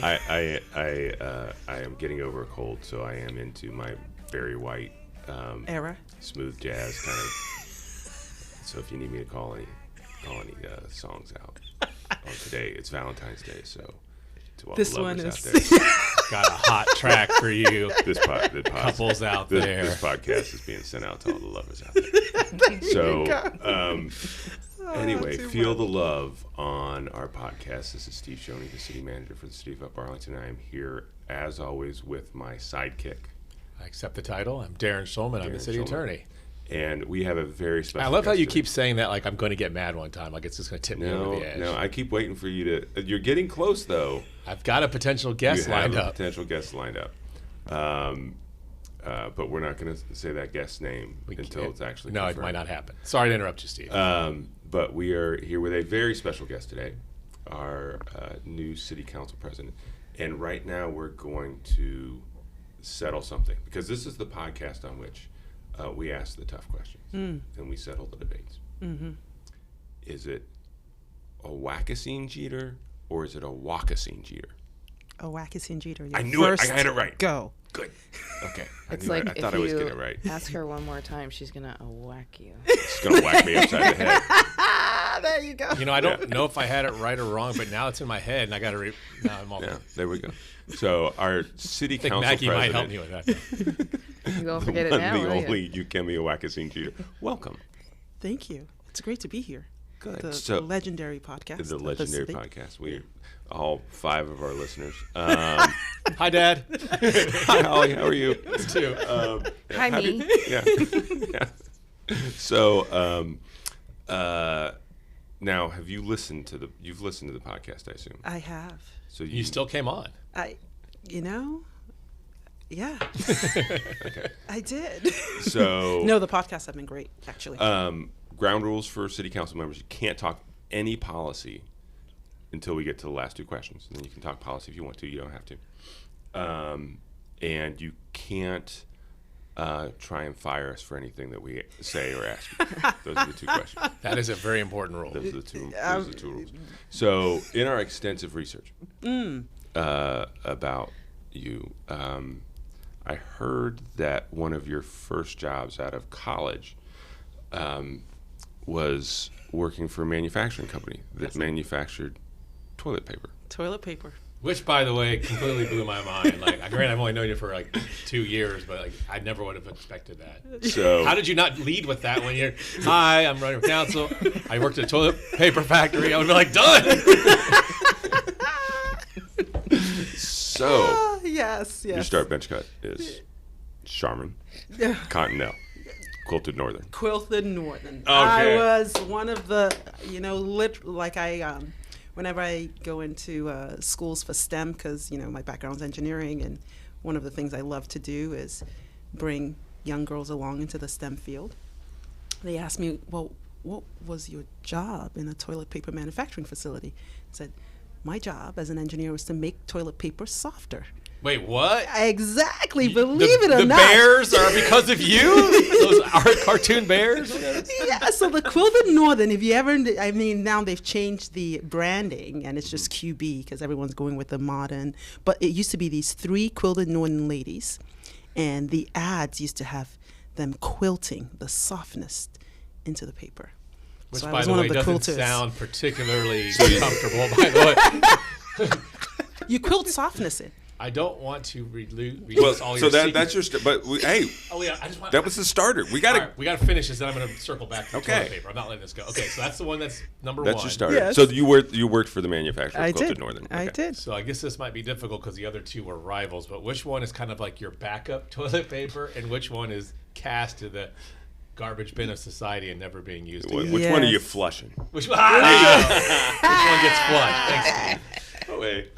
I am getting over a cold, so I am into my very white era smooth jazz kind of. So if you need me to call any songs out today, it's Valentine's Day, so to all this the lovers one out is there, got a hot track for you. Couples out there. This podcast is being sent out to all the lovers out there. So anyway, feel the love on our podcast. This is Steve Shoney, the city manager for the city of Arlington. I am here, as always, with my sidekick. I accept the title. I'm Darren Schulman. I'm the city attorney. And we have a very special I love how you today. Keep saying that like I'm going to get mad one time. Like it's just going to tip me over the edge. No, I keep waiting for you to. You're getting close, though. I've got a potential guest lined up. Potential guest lined up. But we're not going to say that guest's name until it's actually confirmed. No, it might not happen. Sorry to interrupt you, Steve. But we are here with a very special guest today, our new city council president. And right now we're going to settle something, because this is the podcast on which we ask the tough questions and we settle the debates. Mm-hmm. Is it Awakessien Jeter or is it Awakessien Jeter? Awakessien Jeter. I knew it. I had it right. Go. Good. Okay. It's like I thought I was getting it right. Ask her one more time, she's gonna whack you. She's gonna whack me upside the head. There you go. You know, I don't know if I had it right or wrong, but now it's in my head, and I got to now I'm all. Yeah, there we go. So our city I think council Maggie president, might help me with that. You won't the forget one, it now, the will only you? Ukeme Awakessien Jeter. Welcome. Thank you. It's great to be here. Good. The legendary podcast. The legendary podcast. We all 5 of our listeners. Hi, Dad. Hi, Holly. How are you? Us too. Hi, me. Yeah. Yeah. So now, have you listened to you've listened to the podcast, I assume? I have. So You still came on. Yeah. Okay. I did. So No, the podcasts have been great, actually. ground rules for city council members: you can't talk any policy until we get to the last 2 questions, and then you can talk policy if you want to. You don't have to. And you can't try and fire us for anything that we say or ask you. Those are the 2 questions. That is a very important rule. Those are the two rules. So, in our extensive research about you, I heard that one of your first jobs out of college was working for a manufacturing company that manufactured toilet paper. Toilet paper. Which, by the way, completely blew my mind. Like, granted, I've only known you for like 2 years, but like, I never would have expected that. So, How did you not lead with that when you're, hi, I'm running for council. I worked at a toilet paper factory. I would be like, done. So Yes. your start bench cut is Charmin, Continental, Quilted Northern. Quilted Northern. Okay. I was one of the, whenever I go into schools for STEM, because, my background's engineering, and one of the things I love to do is bring young girls along into the STEM field. They asked me, well, what was your job in a toilet paper manufacturing facility? I said, my job as an engineer was to make toilet paper softer. Wait, what? Exactly, believe it or the not. The bears are because of you? Those are cartoon bears? Yeah, so the Quilted Northern, if you ever, now they've changed the branding and it's just QB because everyone's going with the modern. But it used to be these 3 Quilted Northern ladies, and the ads used to have them quilting the softness into the paper. Which, so by the way, doesn't sound particularly comfortable, by the way. You quilt softness in. I don't want to release all so your that's your but hey, that was the starter. We got to finish this, then I'm going to circle back to Okay. toilet paper. I'm not letting this go. Okay, so that's the one that's number that's one. your starter. Yes. So you worked for the manufacturer of Quilted Northern. I did. So I guess this might be difficult because the other 2 were rivals, but which one is kind of like your backup toilet paper, and which one is cast to the garbage bin of society and never being used again? Which one are you flushing? Which one? There you go. Which one gets flushed? Thanks, Steve. Oh wait.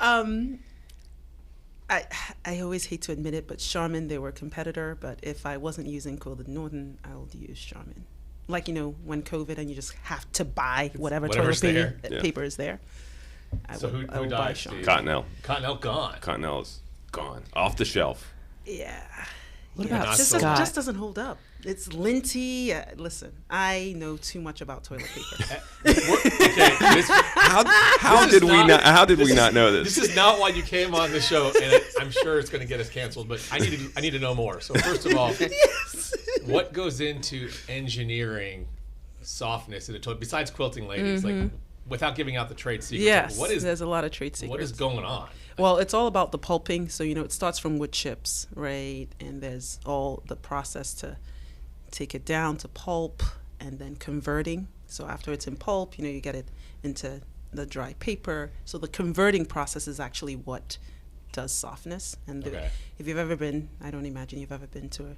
I always hate to admit it, but Charmin, they were a competitor. But if I wasn't using Quilted Northern, I would use Charmin. Like, when COVID and you just have to buy whatever toilet paper is there. I would buy died, Charmin. Steve? Continental. Continental gone. Continental is gone. Off the shelf. Yeah. What Yeah, about this Scott? just doesn't hold up. It's linty. Listen, I know too much about toilet paper. How did we not know this? This is not why you came on the show, and I'm sure it's going to get us canceled. But I need to know more. So first of all, Yes. what goes into engineering softness in a toilet besides quilting ladies? Like, without giving out the trade secrets, Yes, what is there's a lot of trade secrets. what is going on? Well, it's all about the pulping. So, it starts from wood chips, right? And there's all the process to take it down to pulp and then converting. So after it's in pulp, you get it into the dry paper. So the converting process is actually what does softness. And if you've ever been, I don't imagine you've ever been to a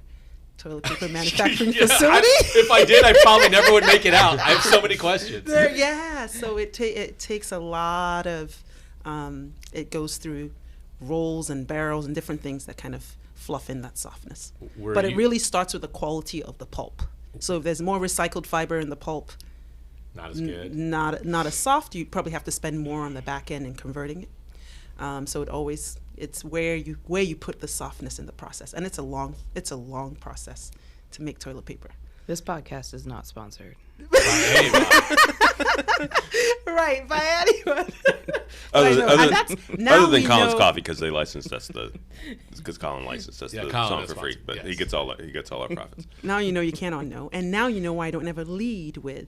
toilet paper manufacturing facility. If I did, I probably never would make it out. I have so many questions. So it takes a lot of, it goes through rolls and barrels and different things that kind of fluff in that softness. But it really starts with the quality of the pulp. So if there's more recycled fiber in the pulp, Not as good. not as soft, you probably have to spend more on the back end in converting it. So it's where you put the softness in the process, and it's a long process to make toilet paper. This podcast is not sponsored. Right, by anyone. Other than Colin's Coffee, because they licensed us because Colin licensed us the Colin song is for free, sponsored, but yes. he gets all our profits. Now you know you cannot know, and now you know why I don't ever lead with.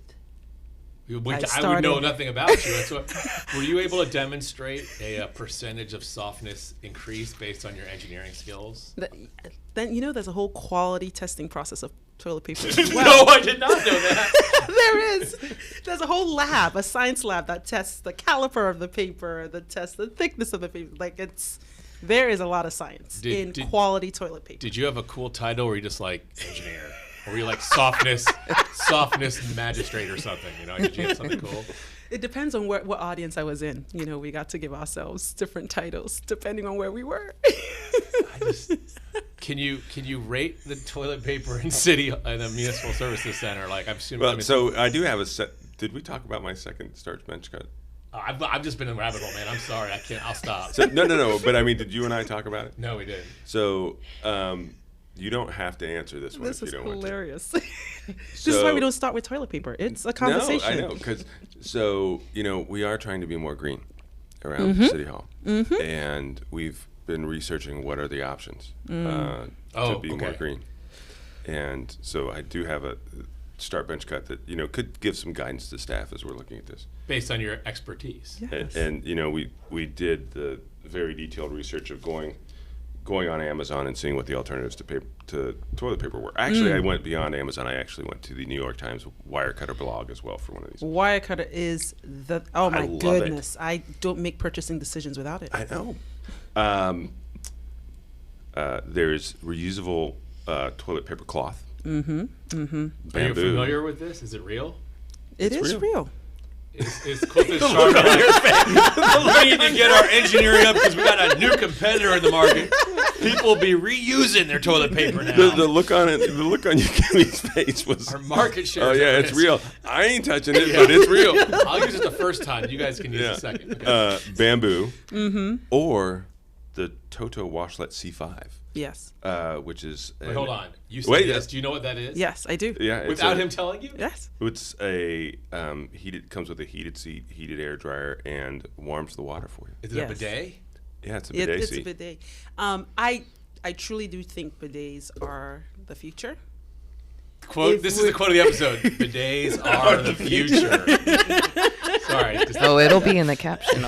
I would know nothing about you. That's what, were you able to demonstrate a percentage of softness increase based on your engineering skills? Then there's a whole quality testing process of toilet paper as well. No, I did not know that. There is. There's a whole lab, a science lab that tests the caliper of the paper, that tests the thickness of the paper. There is a lot of science in quality toilet paper. Did you have a cool title, or were you just like engineer? Or were you like softness magistrate or something? Did you have something cool? It depends on what audience I was in. We got to give ourselves different titles depending on where we were. Can you rate the toilet paper in the municipal services center? Like, I'm assuming. Well, so I do have a set. Did we talk about my second starch bench cut? I've just been in a rabbit hole, man. I'm sorry. I can't. I'll stop. So, no. But I mean, did you and I talk about it? No, we didn't. So, you don't have to answer this one. This if you is don't hilarious. Want to. This is why we don't start with toilet paper. It's a conversation. No, I know. Because, we are trying to be more green around City Hall. Mm-hmm. And we've been researching what are the options to be more green. And so I do have a start bench cut that, could give some guidance to staff as we're looking at this. Based on your expertise. Yes. And we did the very detailed research of going on Amazon and seeing what the alternatives to toilet paper were. Actually, I went beyond Amazon. I actually went to the New York Times Wirecutter blog as well for one of these. Wirecutter is oh my love goodness. I don't make purchasing decisions without it. I know. There's reusable toilet paper cloth. Mm-hmm. Mm-hmm. Are you familiar with this? Is it real? It is real. Is quilted Charlotte we need to get our engineering up because we got a new competitor in the market. People will be reusing their toilet paper now. The look on Ukeme's face was our market share. Oh yeah, it's real. I ain't touching it, but it's real. I'll use it the first time. You guys can use it second. Okay. Bamboo, or the Toto Washlet C5. Yes. Which is Wait, hold on. You said yes. Do you know what that is? Yes, I do. Yeah. Without him telling you? Yes. It's a comes with a heated seat, heated air dryer, and warms the water for you. Is it a bidet? Yeah, it's a bidet seat. It's a bidet. I truly do think bidets are the future. Quote. This is the quote of the episode. Bidets are the future. Sorry. It'll be in the caption.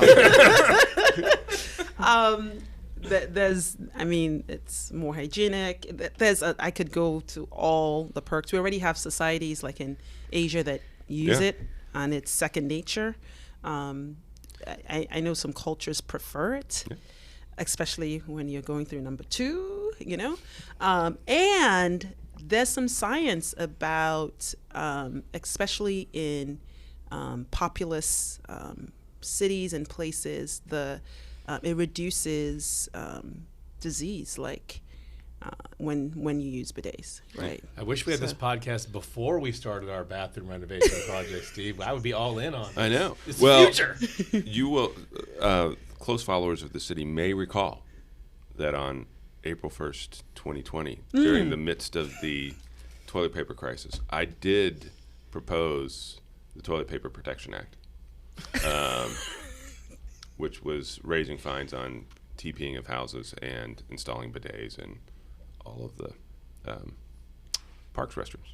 It's more hygienic. I could go to all the perks. We already have societies like in Asia that use it, and it's second nature. I know some cultures prefer it, especially when you're going through number 2, and there's some science about, especially in populous cities and places, it reduces disease, like when you use bidets, right? I wish we had this podcast before we started our bathroom renovation project, Steve. I would be all in on this. I know. It's the future. You will. Close followers of the city may recall that on April 1st, 2020, during the midst of the toilet paper crisis, I did propose the Toilet Paper Protection Act, which was raising fines on TPing of houses and installing bidets in all of the parks restrooms.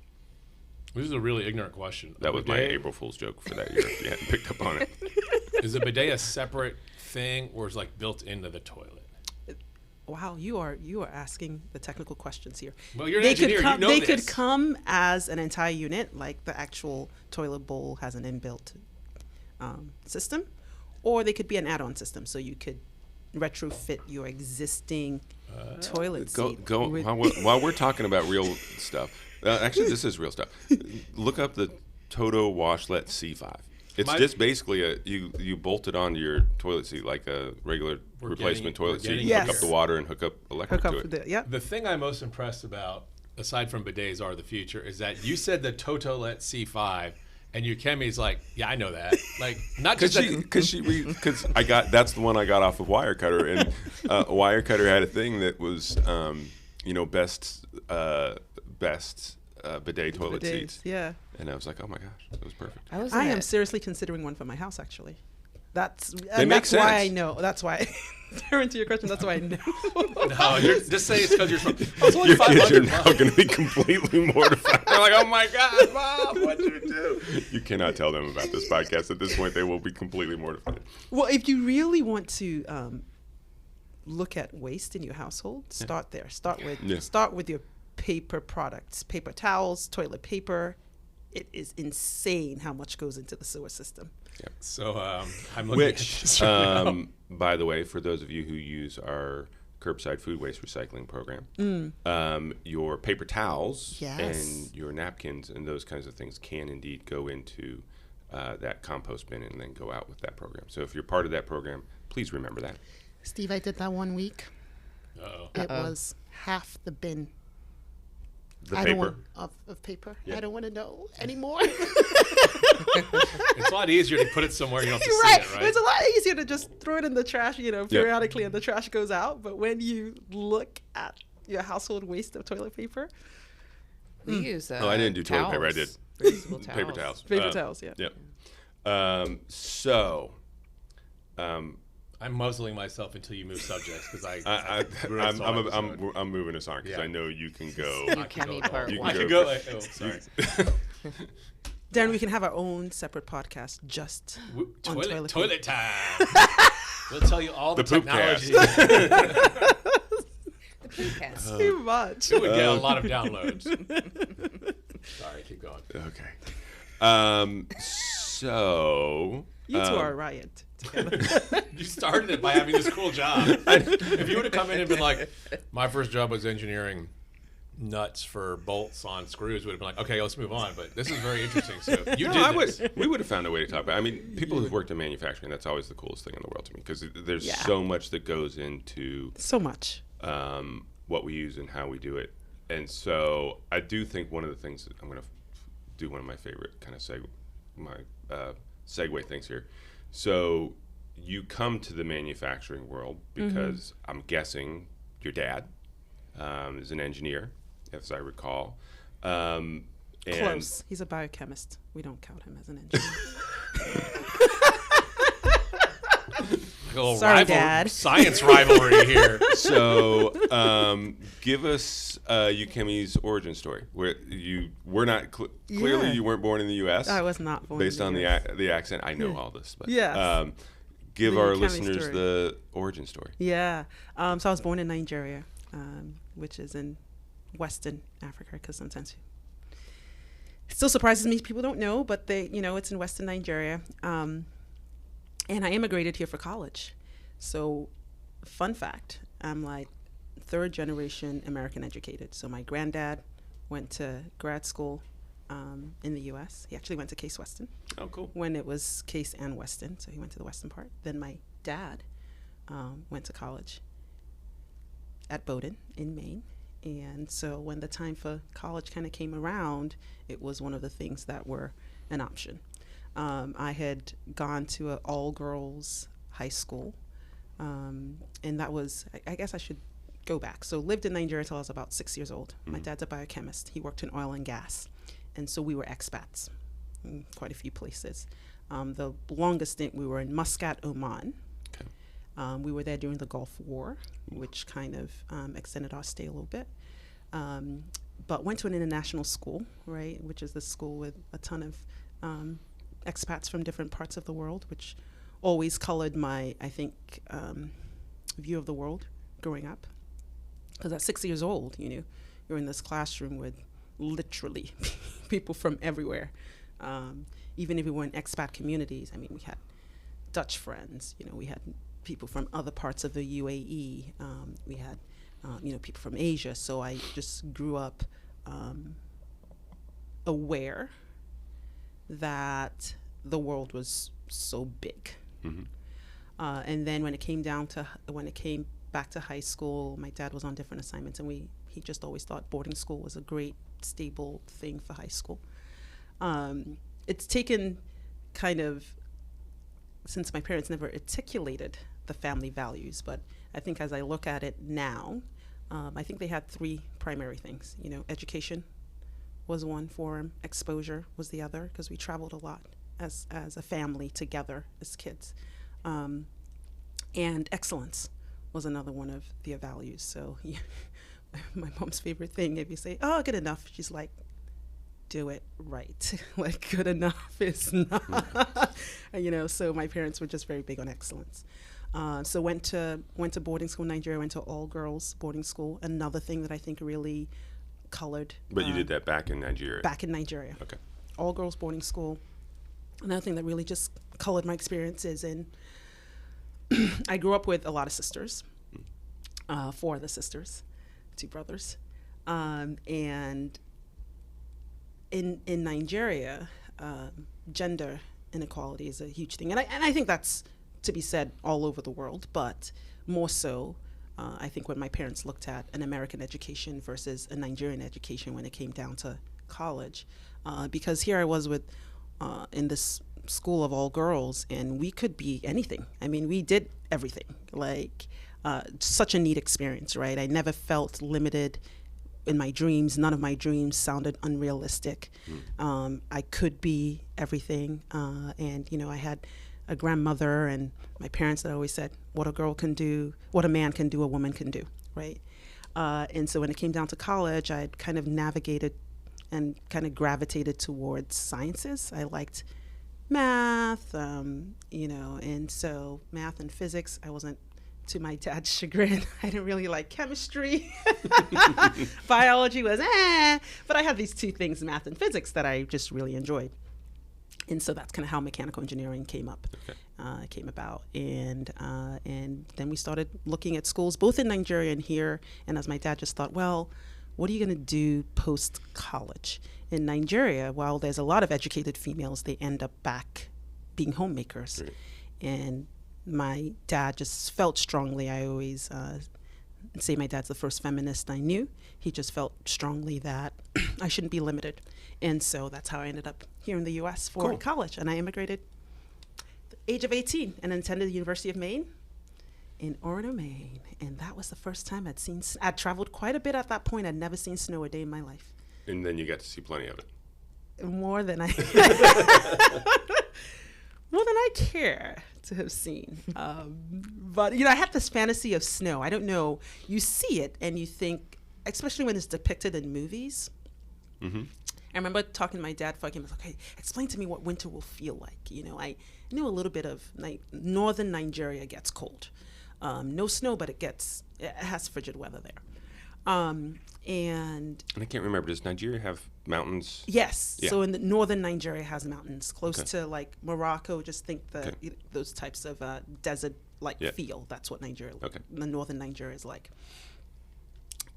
This is a really ignorant question. That was my April Fool's joke for that year, if you hadn't picked up on it. Is a bidet a separate thing, or is it like built into the toilet? Wow, you are asking the technical questions here. Well, you're an engineer. You know they this. could come as an entire unit, like the actual toilet bowl has an inbuilt system, or they could be an add-on system, so you could retrofit your existing toilet seat. While we're talking about real stuff, actually, this is real stuff. Look up the Toto Washlet C5. It's just basically you bolt it onto your toilet seat like a regular replacement toilet seat. You hook up the water and hook up electric to it. The thing I'm most impressed about, aside from bidets are the future, is that you said the Totolet C5, and Ukemi's like, yeah, I know that. Like, not just because that's the one I got off of Wirecutter, and Wirecutter had a thing that was best bidet toilet seats. Yeah. And I was like, oh my gosh, that was perfect. I am seriously considering one for my house, actually. That's why I know. That's why. Darren, to your question, that's why I know. No, just say it's because you're from. Your kids are now going to be completely mortified. They're like, oh my God, Mom, what did you do? You cannot tell them about this podcast. At this point, they will be completely mortified. Well, if you really want to look at waste in your household, start there. Start with your paper products, paper towels, toilet paper. It is insane how much goes into the sewer system. Yep. So I'm looking at this right now. By the way, for those of you who use our curbside food waste recycling program, your paper towels and your napkins and those kinds of things can indeed go into that compost bin and then go out with that program. So if you're part of that program, please remember that. Steve, I did that 1 week. It was half the bin. The paper? Of paper. Yeah. I don't want to know anymore. It's a lot easier to put it somewhere you don't have to see it, right? It's a lot easier to just throw it in the trash, periodically, and the trash goes out. But when you look at your household waste of toilet paper. We use I didn't do toilet paper. I did reusable towels. Paper towels. Paper towels, yeah. Yep. I'm muzzling myself until you move subjects because I'm moving us on because I know you can go. Ukeme part you one. can go. Sorry. Darren, we can have our own separate podcast just on toilet time. We'll tell you all the technology. The podcast. Too much. It would get a lot of downloads. Sorry, keep going. Okay. So you two are a riot. You started it by having this cool job. If you would have come in and been like, my first job was engineering nuts for bolts on screws, would have been like, okay, let's move on. But this is very interesting. So we would have found a way to talk about it. I mean, people who've worked in manufacturing, that's always the coolest thing in the world to me because there's so much that goes into what we use and how we do it. And so I do think one of the things that I'm going to do one of my favorite kind of segue things here. So you come to the manufacturing world because I'm guessing your dad is an engineer, as I recall. Close. He's a biochemist. We don't count him as an engineer. Sorry, Dad. Science rivalry here. So give us Ukeme's origin story. Clearly you weren't born in the U.S. I was not born based in on the accent. I know all this, but the give our Ukeme listeners story. the origin story. Yeah. So I was born in Nigeria, which is in Western Africa, because sometimes it still surprises me. People don't know, but it's in Western Nigeria. And I immigrated here for college. So, fun fact, I'm like third generation American educated. So my granddad went to grad school in the U.S. He actually went to Case Western. Oh, cool. When it was Case and Western, so he went to the Western part. Then my dad went to college at Bowdoin in Maine. And so when the time for college kind of came around, it was one of the things that were an option. I had gone to an all-girls high school, and that was, I guess I should go back. So lived in Nigeria till I was about 6 years old. My dad's a biochemist. He worked in oil and gas. And so we were expats in quite a few places. The longest stint, we were in Muscat, Oman. Okay. We were there during the Gulf War, which kind of extended our stay a little bit. But went to an international school, right, which is the school with a ton of expats from different parts of the world, which always colored my, I think, view of the world growing up. Because at 6 years old, you're in this classroom with literally people from everywhere. Even if we were in expat communities, I mean, we had Dutch friends, we had people from other parts of the UAE, we had people from Asia. So I just grew up aware that the world was so big. Mm-hmm. And then when it came back to high school, my dad was on different assignments, and he just always thought boarding school was a great, stable thing for high school. It's taken kind of, since my parents never articulated the family values, but I think as I look at it now, I think they had three primary things. Education was one for 'em, exposure was the other, because we traveled a lot as a family together as kids. And excellence was another one of their values. So my mom's favorite thing, if you say, "Oh, good enough," she's like, "Do it right." Like, good enough is not, so my parents were just very big on excellence. So went to boarding school in Nigeria, went to all girls boarding school. Another thing that I think really colored. But you did that back in Nigeria? Back in Nigeria. Okay. All girls boarding school. Another thing that really just colored my experiences I grew up with a lot of sisters, 4 other sisters, 2 brothers. And in Nigeria, gender inequality is a huge thing. And I think that's to be said all over the world, but more so, I think when my parents looked at an American education versus a Nigerian education when it came down to college, because here I was in this school of all girls, and we could be anything. I mean, we did everything. Like, such a neat experience, right? I never felt limited in my dreams. None of my dreams sounded unrealistic. I could be everything. And, I had a grandmother and my parents that always said, what a girl can do, what a man can do, a woman can do, right? And so when it came down to college, I'd kind of navigated and kind of gravitated towards sciences. I liked math, and so math and physics. I wasn't, to my dad's chagrin, I didn't really like chemistry. Biology was but I had these 2 things, math and physics, that I just really enjoyed. And so that's kind of how mechanical engineering came about. And then we started looking at schools, both in Nigeria and here. And as my dad just thought, well, what are you going to do post-college? In Nigeria, while there's a lot of educated females, they end up back being homemakers. Right. And my dad just felt strongly, I always say my dad's the first feminist I knew. He just felt strongly that I shouldn't be limited. And so that's how I ended up here in the U.S. for college. And I immigrated at the age of 18 and attended the University of Maine in Orono, Maine. And that was the first time I'd traveled quite a bit at that point. I'd never seen snow a day in my life. And then you got to see plenty of it. More than I care to have seen. But, I had this fantasy of snow. I don't know. You see it and you think, especially when it's depicted in movies. Mm-hmm. I remember talking to my dad, I was like, okay, explain to me what winter will feel like. I knew a little bit of northern Nigeria gets cold. No snow, but it has frigid weather there. And I can't remember, does Nigeria have mountains? Yes. Yeah. So in the northern Nigeria has mountains close to like Morocco. Just think those types of desert feel. That's what the northern Nigeria is like.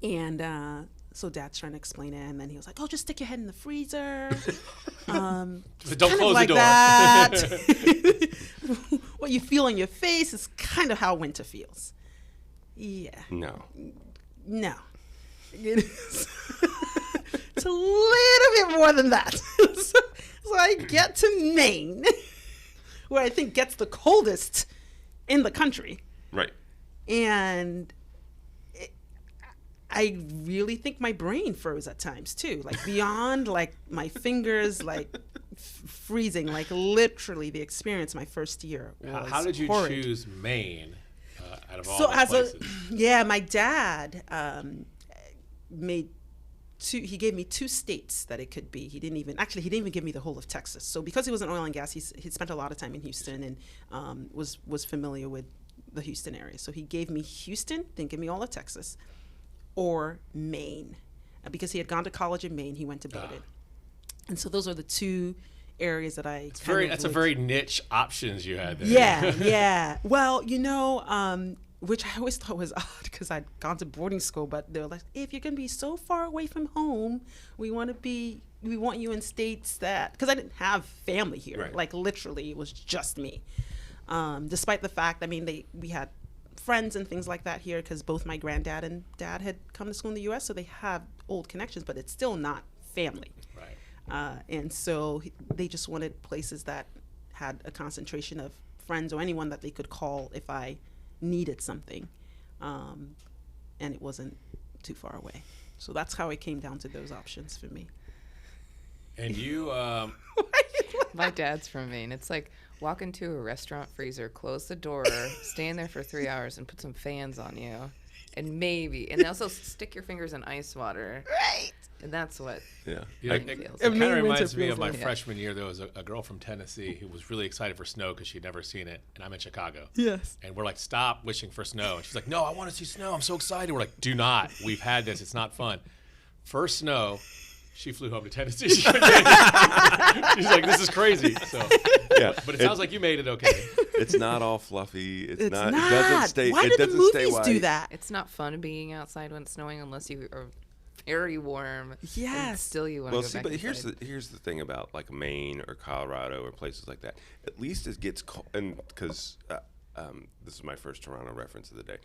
And so Dad's trying to explain it, and then he was like, "Oh, just stick your head in the freezer." Don't close the door. That. What you feel on your face is kind of how winter feels. Yeah. No. It's a little bit more than that. So I get to Maine, where I think gets the coldest in the country. Right. And I really think my brain froze at times too, like beyond like my fingers, like freezing, like literally the experience my first year was How did you horrid. choose Maine out of all So the as places? my dad made he gave me 2 states that it could be. He didn't even give me the whole of Texas. So because he was in oil and gas, he'd spent a lot of time in Houston and was familiar with the Houston area. So he gave me Houston, didn't give me all of Texas, or Maine. Because he had gone to college in Maine, he went to Bowdoin. And so those are the 2 areas that I That's a very niche options you had there. Yeah. Well, which I always thought was odd because I'd gone to boarding school, but they're like, if you're going to be so far away from home, we want you in states that, because I didn't have family here. Right. Like literally it was just me. Despite the fact, we had friends and things like that here because both my granddad and dad had come to school in the U.S., so they have old connections, but it's still not family. Right. And so they just wanted places that had a concentration of friends or anyone that they could call if I needed something. And it wasn't too far away. So that's how it came down to those options for me. And you, My dad's from Maine. It's like walk into a restaurant freezer, close the door, stand there for 3 hours, and put some fans on you, and also stick your fingers in ice water. Right. And that's what. Yeah. it feels kind Maine of winter reminds me feels of my like- freshman year. There was a girl from Tennessee who was really excited for snow because she'd never seen it, and I'm in Chicago. Yes. And we're like, stop wishing for snow. And she's like, no, I want to see snow. I'm so excited. We're like, do not. We've had this. It's not fun. First snow, she flew home to Tennessee. She's like, this is crazy. So, Yeah. but it sounds like you made it okay. It's not all fluffy. It's not. not. It doesn't stay. Why it do the doesn't movies stay white. do that? It's not fun being outside when it's snowing unless you are very warm. And Yes. still you want to Well, go see, back but inside. here's the thing about like Maine or Colorado or places like that. At least it gets cold, and because this is my first Toronto reference of the day.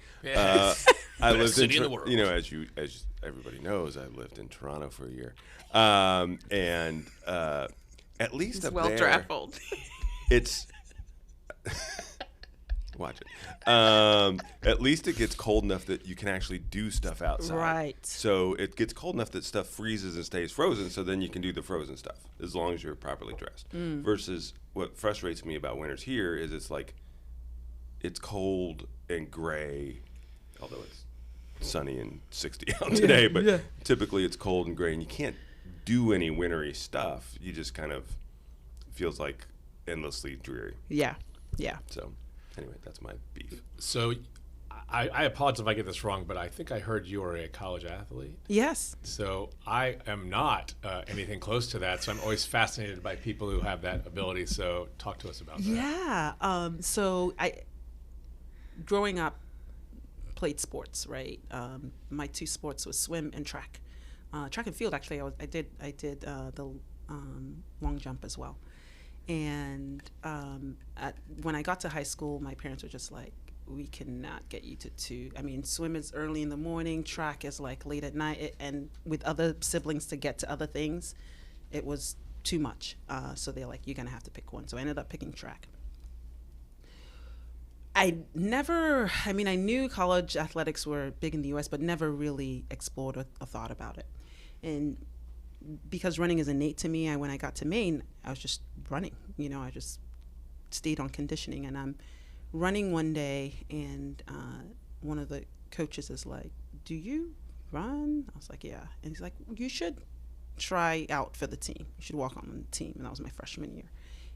I lived city in in the world. as everybody knows, I lived in Toronto for a year, and at least It's up well there, traveled. it's watch it. At least it gets cold enough that you can actually do stuff outside. Right. So it gets cold enough that stuff freezes and stays frozen, so then you can do the frozen stuff as long as you're properly dressed. Versus what frustrates me about winters here is it's cold and gray, although it's sunny and 60 out today, but typically it's cold and gray and you can't do any wintry stuff. You just kind of feels like endlessly dreary. Yeah. So anyway, that's my beef. So I apologize if I get this wrong, but I think I heard you are a college athlete. Yes. So I am not anything close to that. So I'm always fascinated by people who have that ability. So talk to us about that. Yeah. So I, growing up, played sports. Right. My 2 sports was swim and track. Track and field. Actually, I did the long jump as well. And when I got to high school, my parents were just like, we cannot get you to 2. I mean, swim is early in the morning, track is like late at night, and with other siblings to get to other things, it was too much. So they're like, you're going to have to pick one. So I ended up picking track. I knew college athletics were big in the U.S., but never really explored or thought about it. And because running is innate to me, when I got to Maine, I was just running. I just stayed on conditioning. And I'm running one day, and one of the coaches is like, do you run? I was like, yeah. And he's like, you should try out for the team. You should walk on the team. And that was my freshman year.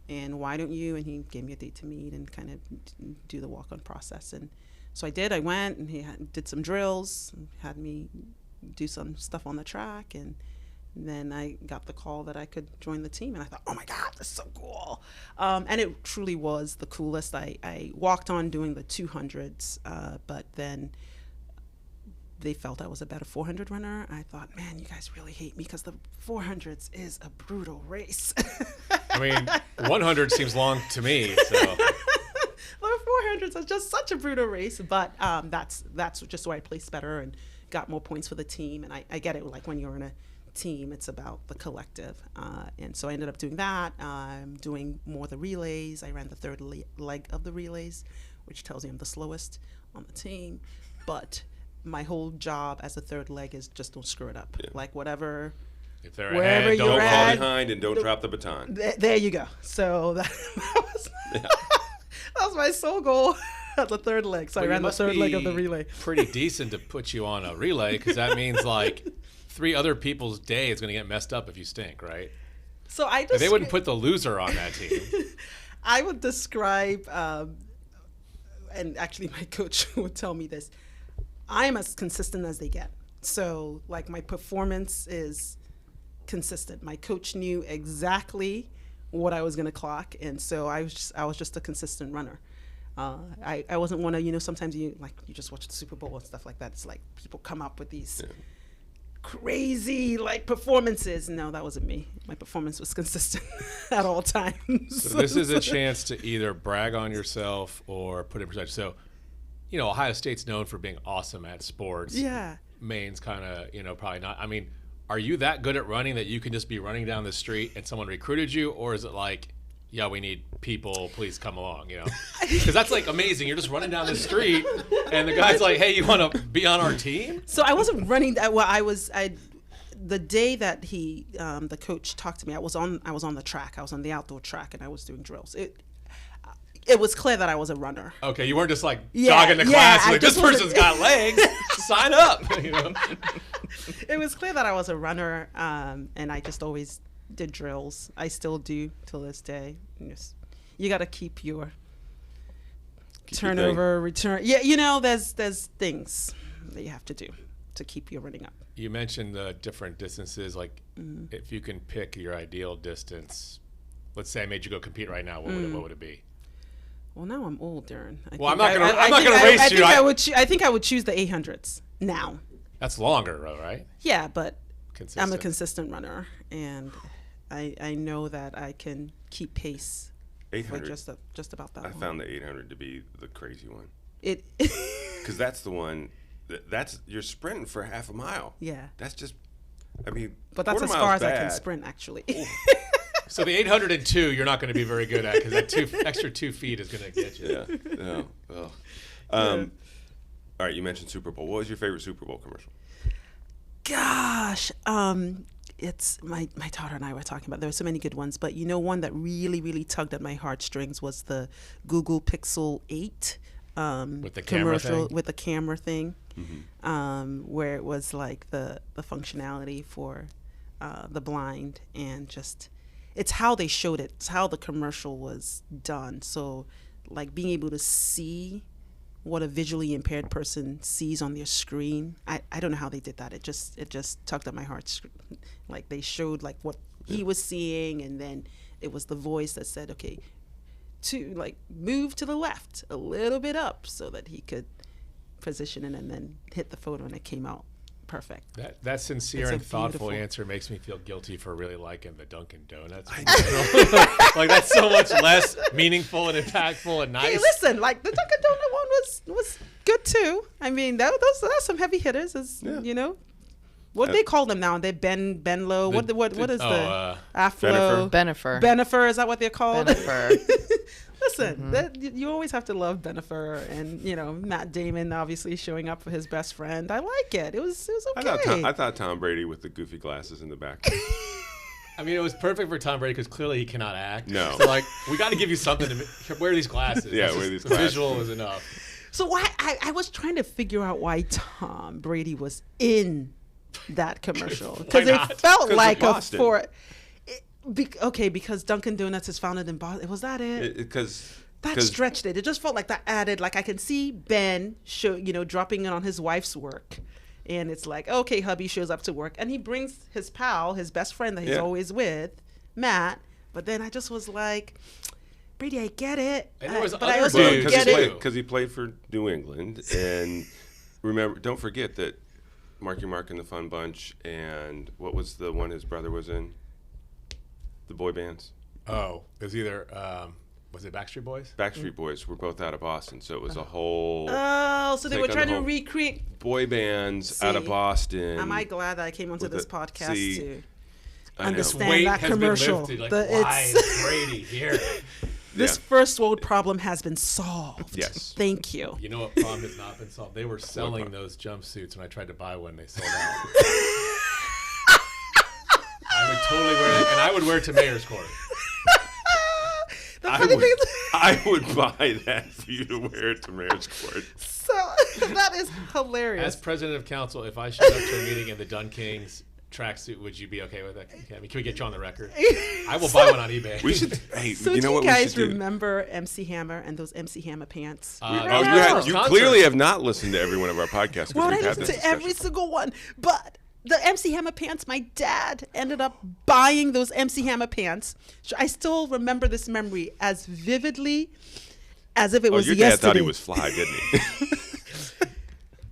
And why don't you? And he gave me a date to meet and kind of do the walk-on process. And so I did. I went, and he did some drills, had me do some stuff on the track, and then I got the call that I could join the team, and I thought, oh my God, that's so cool. And it truly was the coolest. I walked on doing the 200s, but then they felt I was a better 400 runner. I thought, man, you guys really hate me because the 400s is a brutal race. I mean, 100 seems long to me. So The 400s are just such a brutal race, but that's just where I placed better and got more points for the team. And I get it, like when you're in a team, it's about the collective. And so I ended up doing that. Doing more of the relays. I ran the third leg of the relays, which tells you I'm the slowest on the team. But my whole job as a third leg is just don't screw it up. Yeah. Like whatever, If they're wherever ahead, you're Don't at, fall behind and don't drop the baton. there you go. So that was that was my sole goal at the third leg. So I Well, you ran the must third leg of the be relay. Pretty decent to put you on a relay, because that means like 3 other people's day is going to get messed up if you stink, right? So I But just they wouldn't put the loser on that team. I would describe, and actually my coach would tell me this, I'm as consistent as they get. So like my performance is consistent. My coach knew exactly what I was going to clock. And so I was just a consistent runner. I wasn't one of, sometimes you just watch the Super Bowl and stuff like that. It's like people come up with these crazy like performances. No, that wasn't me. My performance was consistent at all times. So this is a chance to either brag on yourself or put it in perspective. So, Ohio State's known for being awesome at sports. Yeah. Maine's kind of, probably not. I mean, are you that good at running that you can just be running down the street and someone recruited you? Or is it like, yeah, we need people, please come along, Because that's like amazing. You're just running down the street and the guy's like, hey, you want to be on our team? So I wasn't running that well. The day that the coach talked to me, I was on the track. I was on the outdoor track and I was doing drills. It was clear that I was a runner. Okay, you weren't just like Yeah, jogging the yeah, class. I Like, this just wasn't- person's got legs. Sign up. It was clear that I was a runner, and I just always did drills. I still do till this day. You got to keep your turnover, return. Yeah, there's things that you have to do to keep you running up. You mentioned the different distances. Like, if you can pick your ideal distance, let's say I made you go compete right now, what would it be? Well, now I'm old, Darren. I'm not gonna race you. I think I would choose the 800s now. That's longer, right? Yeah, but Consistent. I'm a consistent runner, and I know that I can keep pace for 800. just about that I long. found the 800 to be the crazy one. It. Because that's the one, that's you're sprinting for half a mile. Yeah. That's just, I mean, But that's quarter as far as mile's I can bad. sprint, actually. So the 802, you're not going to be very good at, because that extra 2 feet is going to get you. Yeah. No. Oh. All right. You mentioned Super Bowl. What was your favorite Super Bowl commercial? Gosh, it's my daughter and I were talking about. There were so many good ones, but one that really, really tugged at my heartstrings was the Google Pixel 8 With the camera commercial thing? with the camera thing, Mm-hmm. where it was like the functionality for the blind, and just it's how they showed it. It's how the commercial was done. So like being able to see what a visually impaired person sees on their screen. I don't know how they did that. It just tugged at my heart. Like they showed like what he was seeing, and then it was the voice that said, okay, to like move to the left a little bit up so that he could position it and then hit the photo, and it came out perfect. That sincere It's a and thoughtful beautiful- answer makes me feel guilty for really liking the Dunkin' Donuts. Like that's so much less meaningful and impactful and nice. Hey, listen, like the Dunkin' Donut one was good too. I mean, those are some heavy hitters, What do they call them now? They're Benlow. What is the Afro? Benifer. Benifer, is that what they're called? Benifer. Listen, you always have to love Benifer, and Matt Damon obviously showing up for his best friend. I like it. It was okay. I thought Tom Brady with the goofy glasses in the back. I mean, it was perfect for Tom Brady because clearly he cannot act. No. So like, we got to give you something to wear these glasses. Yeah, That's wear just- these the glasses. visual was enough. So why I was trying to figure out why Tom Brady was in that commercial, because it not? felt 'Cause of like Boston. because Dunkin' Donuts is founded in Boston. Was that it? Because That stretched it. It just felt like that added, like I can see Ben dropping in on his wife's work. And it's like, okay, hubby shows up to work and he brings his pal, his best friend that he's always with, Matt. But then I just was like, Brady, I get it. And there was but I other also dudes don't get it. because he played for New England, and don't forget that Marky Mark and the Fun Bunch, and what was the one his brother was in? The boy bands. Oh, it was either was it Backstreet Boys? Backstreet Boys were both out of Boston, so it was a whole Oh, so they Take were on trying the to whole- recreate. boy bands out of See, Boston. Am I glad that I came onto with this the- podcast see, to I know. This understand weight that has commercial? been lifted. Like, The- why it's- is Brady here? This first world problem has been solved. Yes. Thank you. You know what problem has not been solved? They were selling those jumpsuits when I tried to buy one. They sold out. I would totally wear it, and I would wear it to Mayor's Court. I would buy that for you to wear it to Mayor's Court. So that is hilarious. As president of council, if I showed up to a meeting in the Dun Kings tracksuit, would you be okay with that? Can we get you on the record? I will buy one on eBay. We should. Hey, So you know do what you guys we should do? remember MC Hammer and those MC Hammer pants? You clearly have not listened to every one of our podcasts. Well, I we've had listened this to every discussion. single one, but the MC Hammer pants, my dad ended up buying those MC Hammer pants. I still remember this memory as vividly as if it was your yesterday. dad thought he was fly, didn't he?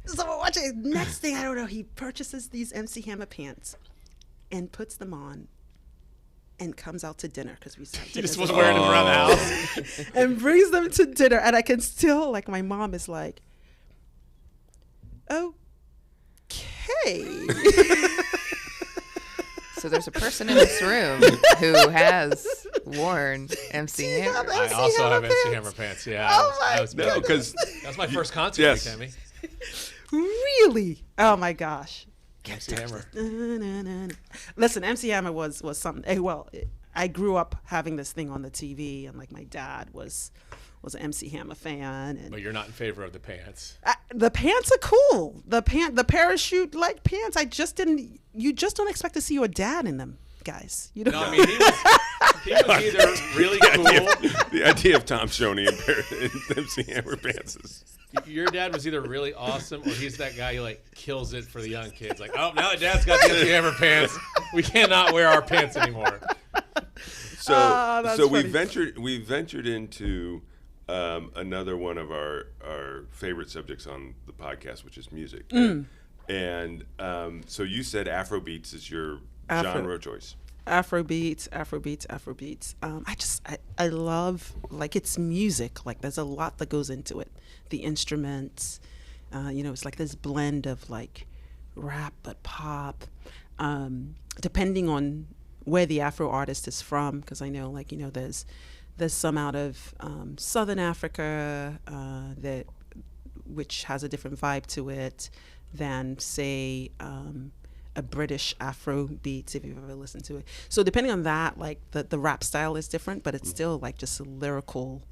So we're watching. Next thing I don't know, he purchases these MC Hammer pants and puts them on and comes out to dinner because we sat He dinner just was wearing them around the house. and brings them to dinner. And I can still, like, my mom is like, okay. So there's a person in this room who has worn MC Hammer. I also have MC Hammer pants. Yeah. Oh my that was big. No, because That was my first concert, Yes. Tammy. Really? Oh my gosh. MC Hammer. Listen, MC Hammer was something. I grew up having this thing on the TV, and like my dad was an MC Hammer fan. And But you're not in favor of the pants. the pants are cool. The parachute like pants. You just don't expect to see your dad in them, guys. You don't. No, I mean, he was either really cool. the idea of Tom Shoney in MC Hammer pants is. Your dad was either really awesome or he's that guy who like kills it for the young kids. Like, oh, now that Dad's got the MC Hammer pants, we cannot wear our pants anymore. So that's we funny. ventured into another one of our favorite subjects on the podcast, which is music. And so you said Afrobeats is your genre of choice. Afrobeats. I love, like, it's music. Like, there's a lot that goes into it. The instruments, it's like this blend of like rap but pop, depending on where the Afro artist is from. Because I know, like, there's some out of Southern Africa which has a different vibe to it than, say, a British Afro beats, if you've ever listened to it. So depending on that, like the rap style is different, but it's still like just a lyrical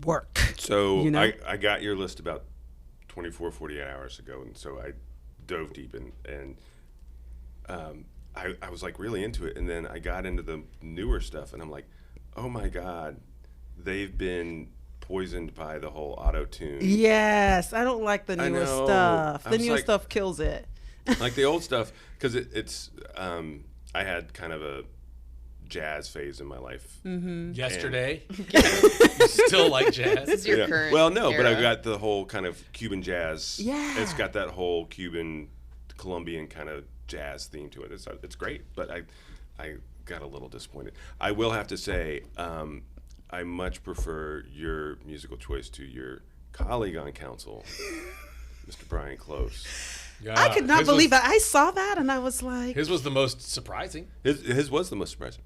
work. So I got your list about 24, 48 hours ago, and so I dove deep and I was like really into it, and then I got into the newer stuff, and I'm like, oh my God, they've been poisoned by the whole auto-tune. Yes, I don't like the newer stuff. The newer stuff kills it. Like the old stuff, because it's I had kind of a jazz phase in my life. Yesterday, you still like jazz. This is your current Well, no, but era. I got the whole kind of Cuban jazz. Yeah. It's got that whole Cuban, Colombian kind of jazz theme to it. It's great, but I got a little disappointed. I will have to say, I much prefer your musical choice to your colleague on council, Mr. Brian Close. Yeah, I could not his believe was, that. I saw that and I was like, His was the most surprising. His was the most surprising.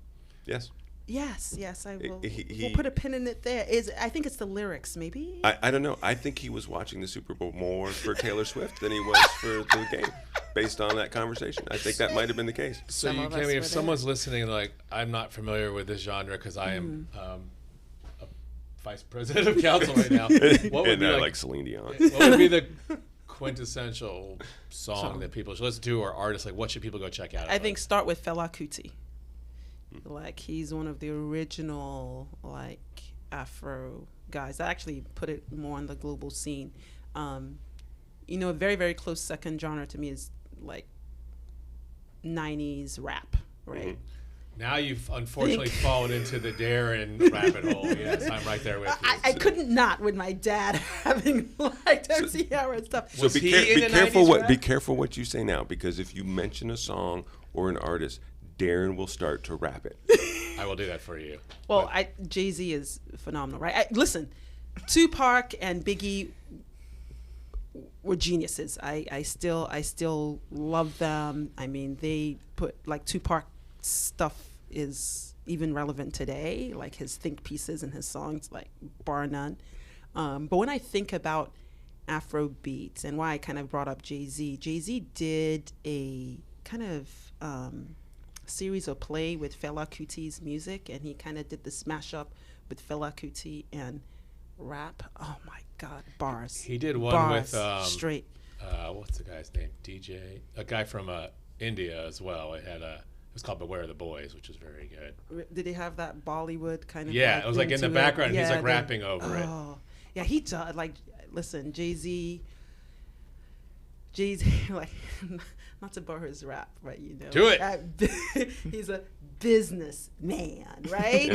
Yes. yes, I will. He- We'll put a pin in it there. I think it's the lyrics, maybe. I don't know. I think he was watching the Super Bowl more for Taylor Swift than he was for the game, based on that conversation. I think that might have been the case. So Some you of us can were if there. someone's listening, like, I'm not familiar with this genre because I am a vice president of council right now. What would And be like Celine Dion. what would be the quintessential song that people should listen to, or artists? Like, what should people go check out? I think start with Fela Kuti. Like, he's one of the original, like, Afro guys that actually put it more on the global scene. A very, very close second genre to me is like 90s rap, right? now you've unfortunately fallen into the Darren rabbit hole. Yes, I'm right there with you. I couldn't not with my dad having liked MC Hammer and stuff. So Was be, he be in the careful 90s what rap? be careful what you say now, because if you mention a song or an artist, Darren will start to rap it. I will do that for you. Well, Jay-Z is phenomenal, right? Listen, Tupac and Biggie were geniuses. I still love them. I mean, they put, like, Tupac stuff is even relevant today, like his think pieces and his songs, like bar none. But when I think about Afrobeats and why I kind of brought up Jay-Z did a kind of series of play with Fela Kuti's music, and he kind of did this mashup with Fela Kuti and rap. Oh my God, bars. He did one bars, with straight. What's the guy's name? DJ, a guy from India as well. It was called Beware the Boys, which is very good. Did he have that Bollywood kind of? Yeah, it was like in the background. He's like rapping over it. Yeah, he does. Like, listen, Jay-Z, like, not to borrow his rap, right? You know, do it. He's a businessman, right?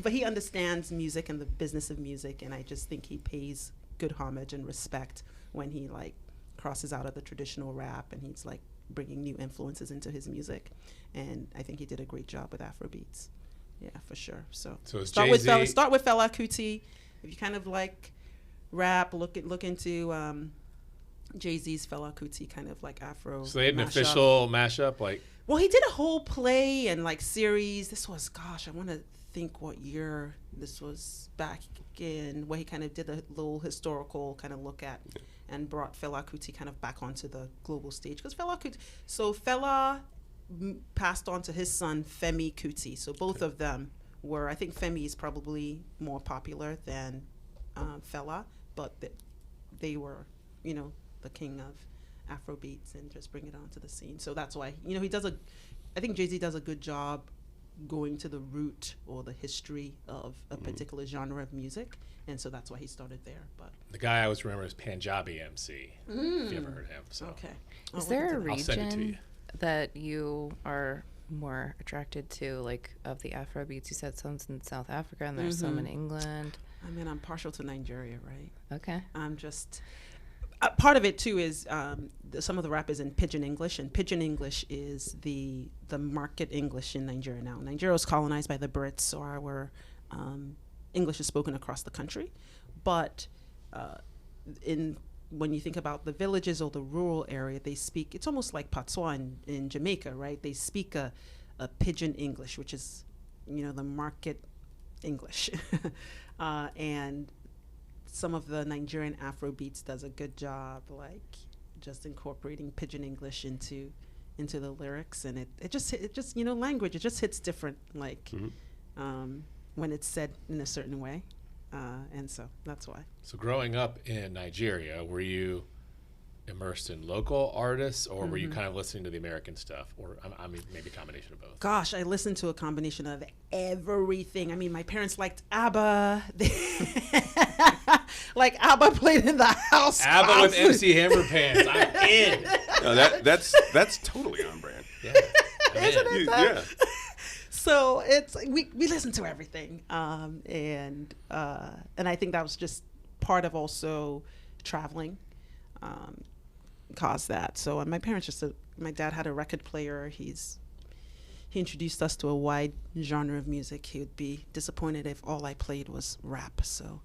But he understands music and the business of music, and I just think he pays good homage and respect when he like crosses out of the traditional rap, and he's like bringing new influences into his music, and I think he did a great job with Afrobeats. Yeah, for sure. So start with Fela Kuti. If you kind of like rap, look into Jay-Z's Fela Kuti kind of like Afro. So they had an official mashup, like. Well, he did a whole play and like series. This was, gosh, I want to think what year this was, back in where he kind of did a little historical kind of look at and brought Fela Kuti kind of back onto the global stage, because Fela passed on to his son Femi Kuti. So both of them were, I think Femi is probably more popular than Fela, but they were, you know, the king of Afrobeats and just bring it onto the scene. So that's why, you know, I think Jay-Z does a good job going to the root or the history of a particular genre of music, and so that's why he started there. But the guy I always remember is Punjabi MC. If you ever heard him. So. Okay. Is there a I'll send it to you. region that you are more attracted to, like, of the Afrobeats? You said some's in South Africa and there's some in England. I mean, I'm partial to Nigeria, right? Okay. I'm just part of it too is some of the rap is in Pidgin English, and Pidgin English is the market English in Nigeria now. Nigeria was colonized by the Brits, so our English is spoken across the country. But when you think about the villages or the rural area, they speak, it's almost like patois in Jamaica, right? They speak a Pidgin English, which is, you know, the market English. And some of the Nigerian Afrobeats does a good job, like just incorporating Pidgin English into the lyrics, and it just you know, language, it just hits different, like when it's said in a certain way, and so that's why. So growing up in Nigeria, were you immersed in local artists, or were you kind of listening to the American stuff, or I mean maybe a combination of both? Gosh, I listened to a combination of everything. I mean, my parents liked ABBA. Like ABBA played in the house. ABBA with MC Hammer Pants. I'm in. No, that's totally on brand. Yeah. Isn't it that? Yeah. So it's we listen to everything, and I think that was just part of also traveling. Caused that. So my parents my dad had a record player. He introduced us to a wide genre of music. He would be disappointed if all I played was rap. So,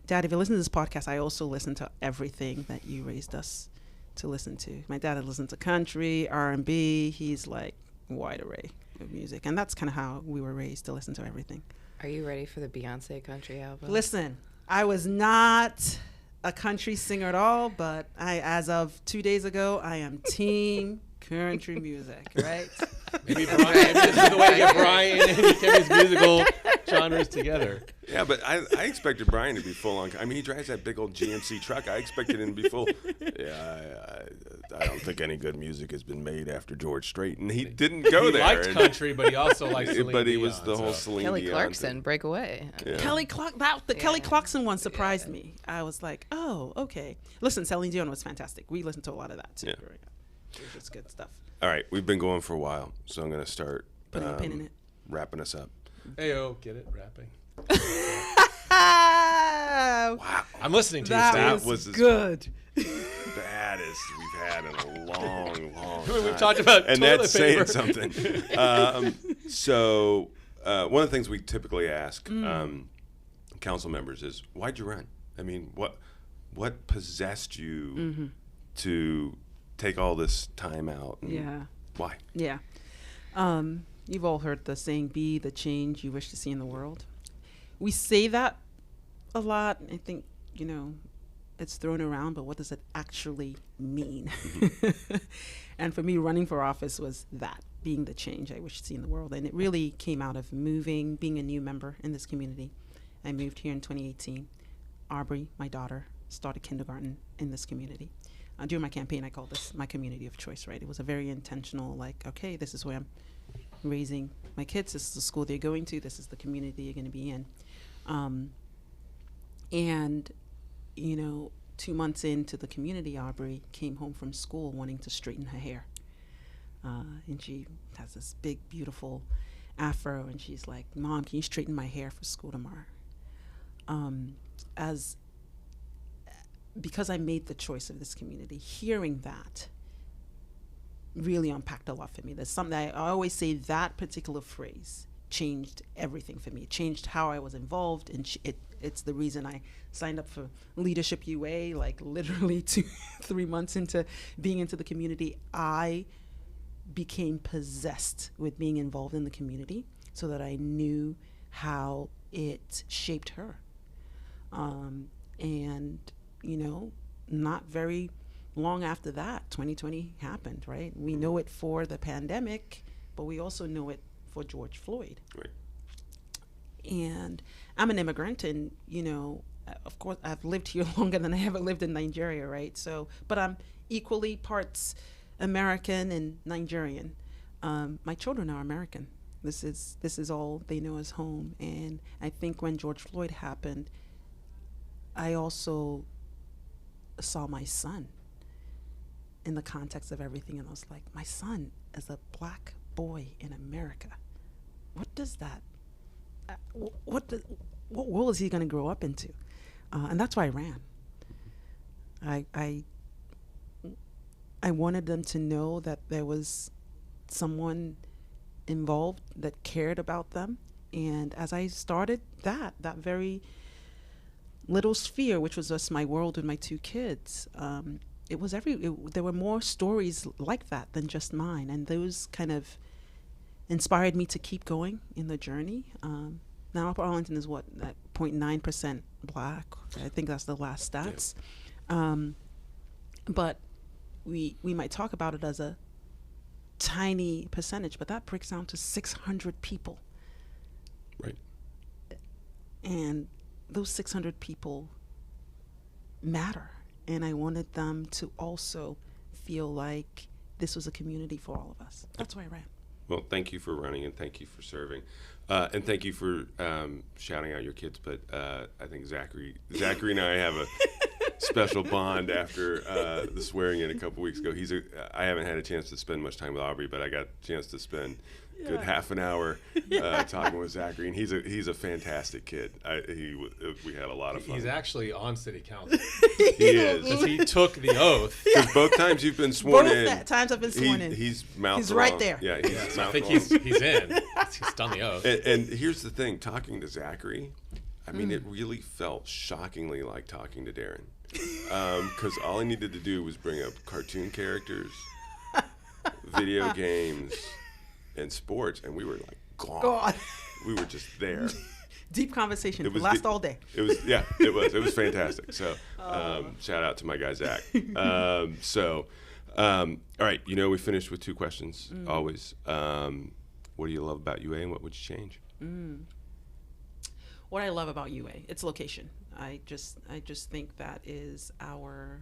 Dad, if you listen to this podcast, I also listen to everything that you raised us to listen to. My dad had listened to country, R&B. He's like wide array of music, and that's kind of how we were raised, to listen to everything. Are you ready for the Beyonce country album? Listen, I was not a country singer at all, but as of 2 days ago, I am team country music, right? Maybe this is the way to get Brian and Ukemi's musical genres together. Yeah, but I expected Brian to be full on. I mean, he drives that big old GMC truck. I expected him to be full. Yeah, I don't think any good music has been made after George Strait, and he didn't go there. He liked country, but he also liked Celine But he Dion, was the whole Celine Kelly Dion Clarkson, thing. Break Away. Yeah. Kelly Clarkson one surprised me. I was like, oh, okay. Listen, Celine Dion was fantastic. We listened to a lot of that too. Yeah. Growing up. It was just good stuff. All right, we've been going for a while, so I'm going to start Putting a pin in it. wrapping us up. Heyo, get it? Rapping. Wow. I'm listening to you, That Steve. was good. Baddest we've had in a long, long time. We've talked about and toilet that's paper. saying something. So one of the things we typically ask council members is, why'd you run? I mean, what possessed you to take all this time out? And Yeah. why? Yeah. You've all heard the saying, be the change you wish to see in the world. We say that a lot. I think, it's thrown around, but what does it actually mean? And for me, running for office was that, being the change I wish to see in the world. And it really came out of moving, being a new member in this community. I moved here in 2018. Aubrey, my daughter, started kindergarten in this community. During my campaign, I called this my community of choice, right? It was a very intentional, okay, this is where I'm raising my kids. This is the school they're going to. This is the community you're going to be in. And 2 months into the community, Aubrey came home from school wanting to straighten her hair. And she has this big, beautiful afro, and she's like, Mom, can you straighten my hair for school tomorrow? Because I made the choice of this community, hearing that really unpacked a lot for me. There's something I always say, that particular phrase changed everything for me. It changed how I was involved, and it's the reason I signed up for Leadership UA, like literally 3 months into being into the community. I became possessed with being involved in the community so that I knew how it shaped her. And, not very long after that, 2020 happened, right? We know it for the pandemic, but we also know it for George Floyd. Right. And I'm an immigrant, and, of course, I've lived here longer than I ever lived in Nigeria, right? So, but I'm equally parts American and Nigerian. My children are American. This is all they know as home. And I think when George Floyd happened, I also saw my son in the context of everything, and I was like, my son is a black boy in America. What does that? What world is he going to grow up into? And that's why I ran. I wanted them to know that there was someone involved that cared about them. And as I started that very little sphere, which was just my world with my 2 kids, there were more stories like that than just mine. And those kind of inspired me to keep going in the journey. Now Upper Arlington is 0.9% black. I think that's the last stats. Yeah. But we might talk about it as a tiny percentage, but that breaks down to 600 people. Right. And those 600 people matter. And I wanted them to also feel like this was a community for all of us. That's why I ran. Well, thank you for running, and thank you for serving. And thank you for shouting out your kids. But I think Zachary and I have a special bond after the swearing in a couple weeks ago. I haven't had a chance to spend much time with Aubrey, but I got a chance to spend a good half an hour talking with Zachary, and he's a fantastic kid. We had a lot of fun. He's actually on city council. He is. Because he took the oath. Because both times you've been sworn in. Both times I've been sworn in. He's mouth He's along. right there. Yeah, So I think he's in. He's done the oath. And here's the thing, talking to Zachary, I mean, it really felt shockingly like talking to Darren. Because all I needed to do was bring up cartoon characters, video games, and sports, and we were like gone. We were just there. Deep conversation. It would last all day. It was, yeah, it was. It was fantastic. So shout out to my guy, Zach. All right, we finished with 2 questions, always. What do you love about UA, and what would you change? What I love about UA, its location. I just think that is our,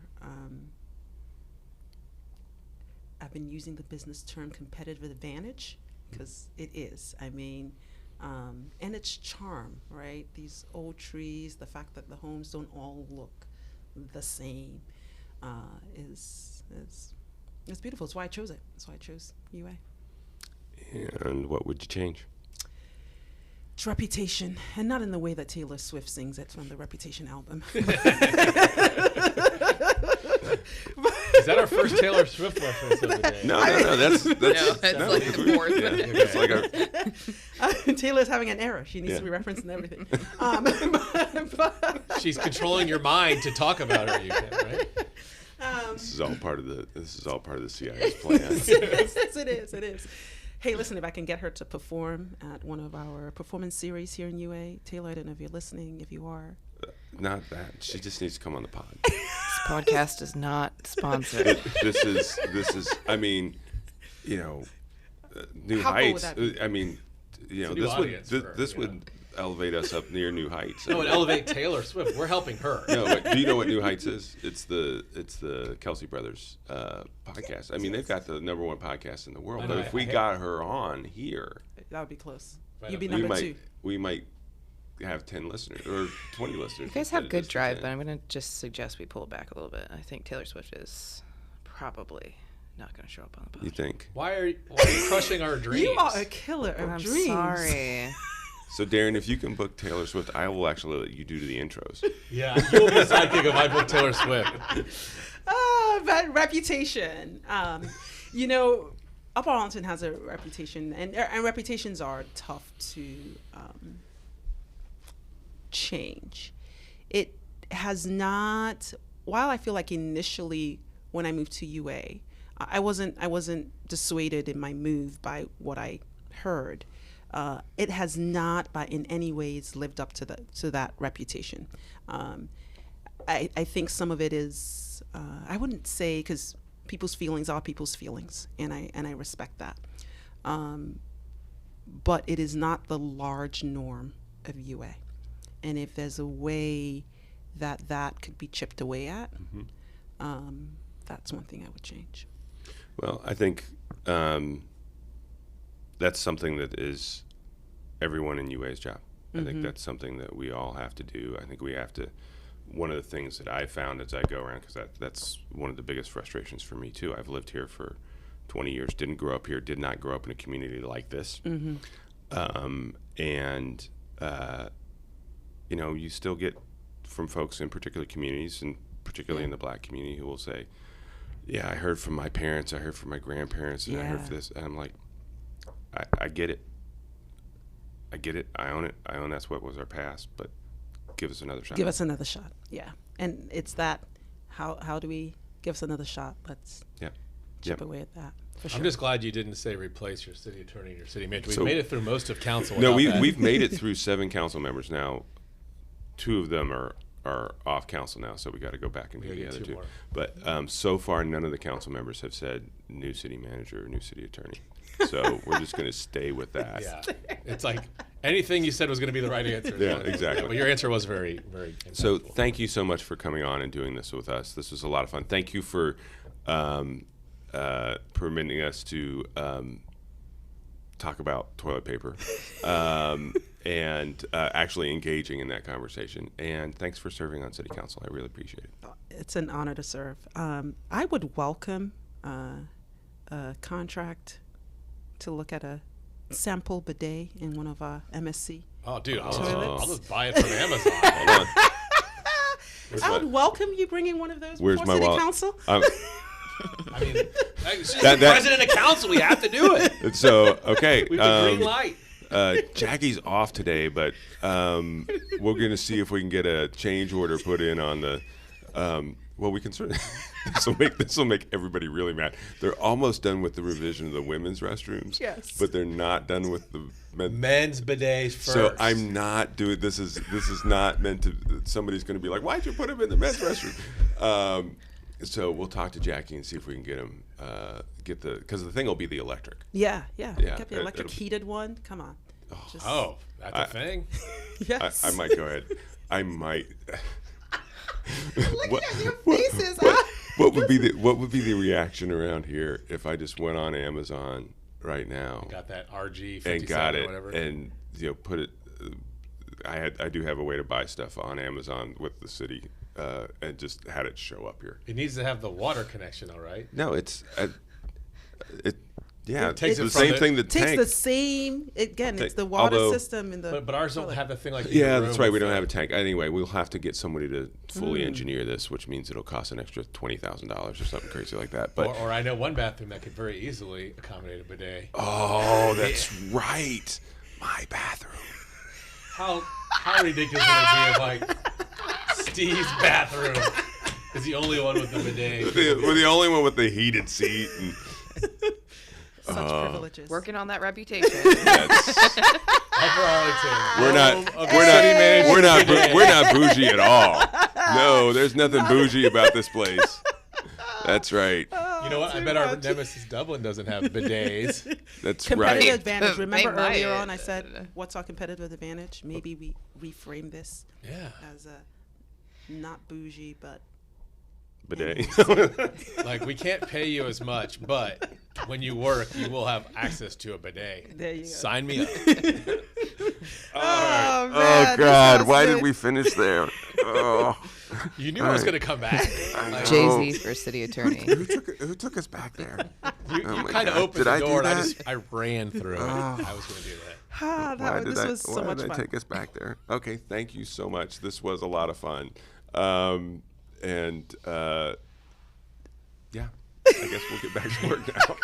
I've been using the business term competitive advantage, because it is. I mean, and its charm, right? These old trees, the fact that the homes don't all look the same, is beautiful. It's why I chose it. That's why I chose UA. And what would you change? Its reputation, and not in the way that Taylor Swift sings it from the Reputation album. Is that our first Taylor Swift reference of the day? No, that's like the fourth. It's like Taylor's having an error. She needs to be referenced and everything. She's controlling your mind to talk about her, right? This is all part of the CIA's plan. Yes, it is. Hey, listen, if I can get her to perform at one of our performance series here in UA, Taylor, I don't know if you're listening. If you are. Not that. She just needs to come on the pod. This podcast is not sponsored. This is. I mean, you know, new How cool would heights. that be? I mean, you know, It's a new audience for her, this you know. would elevate us up near new heights. No, it elevate Taylor Swift. We're helping her. No, but do you know what New Heights is? It's the Kelsey Brothers podcast. I mean, they've got the #1 podcast in the world. I But know, if we got her on here, That would be close. Right You'd be up there. number 2. we might have 10 listeners or 20 listeners. You guys instead have of good just drive, 10. but I'm going to just suggest we pull it back a little bit. I think Taylor Swift is probably not going to show up on the You podcast. think? Why are you crushing our dreams? You are a killer of I'm dreams. sorry. So, Darren, if you can book Taylor Swift, I will actually let you do the intros. Yeah, you'll be the sidekick of my book, Taylor Swift. But reputation. You know, Upper Arlington has a reputation, and reputations are tough to change. It has not. While I feel like initially when I moved to UA, I wasn't dissuaded in my move by what I heard. It has not, by in any ways, lived up to that reputation. I think some of it is. I wouldn't say, because people's feelings are people's feelings, and I respect that. But it is not the large norm of UA, and if there's a way that could be chipped away at, that's one thing I would change. Well, I think that's something that is everyone in UA's job. I think that's something that we all have to do. I think we have to. One of the things that I found as I go around, because that's one of the biggest frustrations for me too. I've lived here for 20 years, didn't grow up here, did not grow up in a community like this. You know, you still get from folks in particular communities, and particularly in the Black community, who will say, yeah, I heard from my parents, I heard from my grandparents, and I heard this. And I'm like, I get it. I get it. I own it. I own that's what was our past, but give us another shot. Give us another shot. Yeah. And it's that, how do we give us another shot? Let's chip away at that. For sure. I'm just glad you didn't say replace your city attorney and your city manager. We've So- made it through most of council. No, without that. we've made it through 7 council members now. 2 of them are off council now, so we got to go back and We do the gotta other get 2 2. more. But so far, none of the council members have said new city manager or new city attorney. So we're just going to stay with that. Yeah, it's like anything you said was going to be the right answer. Yeah, exactly. But your answer was very, very. So impactful. thank you so much for coming on and doing this with us. This was a lot of fun. Thank you for permitting us to talk about toilet paper and actually engaging in that conversation. And thanks for serving on city council. I really appreciate it. It's an honor to serve. I would welcome a contract to look at a sample bidet in one of our MSC. Oh, dude, I'll Toilets. just buy it from Amazon. Hold on. Where's I my- would welcome you bringing one of those Where's before my city wallet? council. I mean, she's That- the president of council. We have to do it. So, okay. We have the green light. Jackie's off today, but we're going to see if we can get a change order put in on the. Well, we can certainly. This will make everybody really mad. They're almost done with the revision of the women's restrooms. Yes. But they're not done with the men. Men's bidets first. So I'm not doing this. Is not meant to. Somebody's going to be like, "Why'd you put him in the men's restroom?" So we'll talk to Jackie and see if we can get him. Because the thing will be the electric. Yeah. Yeah, Get the electric it'll- heated one. Come on. Just- Oh, that's a thing. yes. I might go ahead. I might. Look at your faces. What would be the reaction around here if I just went on Amazon right now Got that RG 57 and got or it whatever. and put it? I do have a way to buy stuff on Amazon with the city and just had it show up here. It needs to have the water connection, all right? No, it's yeah, It takes it's it the from same the- thing. The Takes tank. the same. Again, it's the water Although- system in the. But ours don't toilet. have the thing like Yeah, your that's room right. We with don't the- have a tank. Anyway, we'll have to get somebody to fully engineer this, which means it'll cost an extra $20,000 or something crazy like that. But Or I know one bathroom that could very easily accommodate a bidet. oh, that's right. My bathroom. How ridiculous would it be if like Steve's bathroom is the only one with the bidet? We're the only one with the heated seat. And, Such privileges. Working on that reputation. Upper Arlington. We're not. home of We're the city not. manager We're not. bidet. We're not bougie at all. No, there's nothing bougie about this place. That's right. You know what? I bet our nemesis Dublin doesn't have bidets. That's Competitive right. advantage. Remember They might. earlier on I said, what's our competitive advantage? Maybe we reframe this Yeah. as a not bougie, but Bidet. Like, we can't pay you as much, but when you work, you will have access to a bidet. there you go. Sign me up. Oh, man, Oh this God! was Why good. did we finish there? Oh. You knew I was going to come back. Like, Jay-Z for city attorney. Who took us back there? you my kind of God. opened Did I the do door, and that? I ran through it. I was going to do that. Ah, this was so much Why did I fun. take us back there? Okay, thank you so much. This was a lot of fun. Yeah, I guess we'll get back to work now.